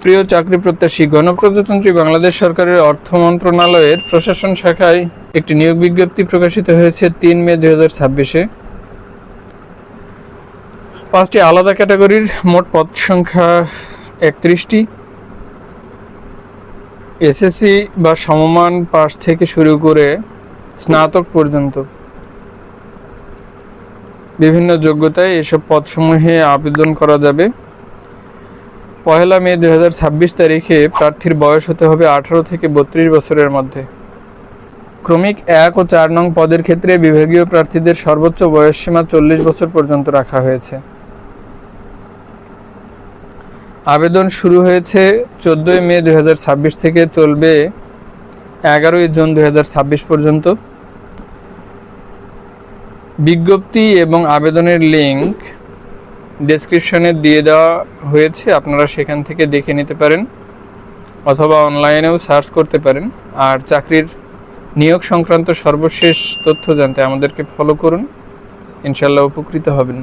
প্রিয় চাকরি প্রত্যাশী, গণপ্রজাতন্ত্রী বাংলাদেশ সরকারের অর্থ মন্ত্রণালয়ের প্রশাসন শাখায় একটি নিয়োগ বিজ্ঞপ্তি প্রকাশিত হয়েছে 3 মে 2026-এ। 5টি আলাদা ক্যাটাগরির মোট পদ সংখ্যা 31টি। এসএসসি বা সমমান পাস থেকে শুরু করে স্নাতক পর্যন্ত বিভিন্ন যোগ্যতায় এসব পদসমূহে আবেদন করা যাবে। 1 মে 2026 তারিখে প্রার্থীর বয়স হতে হবে 18 থেকে 32 বছরের মধ্যে। ক্রমিক 1 ও 4 নং পদের ক্ষেত্রে বিভাগীয় প্রার্থীদের সর্বোচ্চ বয়সসীমা 40 বছর পর্যন্ত রাখা হয়েছে। আবেদন শুরু হয়েছে 14 মে 2026 থেকে, চলবে 11 জুন 2026 পর্যন্ত। বিজ্ঞপ্তি এবং আবেদনের লিংক ডেসক্রিপশনে দিয়ে দেওয়া হয়েছে, আপনারা সেখান থেকে দেখে নিতে পারেন অথবা অনলাইনেও সার্চ করতে পারেন। আর চাকরির নিয়োগ সংক্রান্ত সর্বশেষ তথ্য জানতে আমাদেরকে ফলো করুন, ইনশাআল্লাহ উপকৃত হবেন।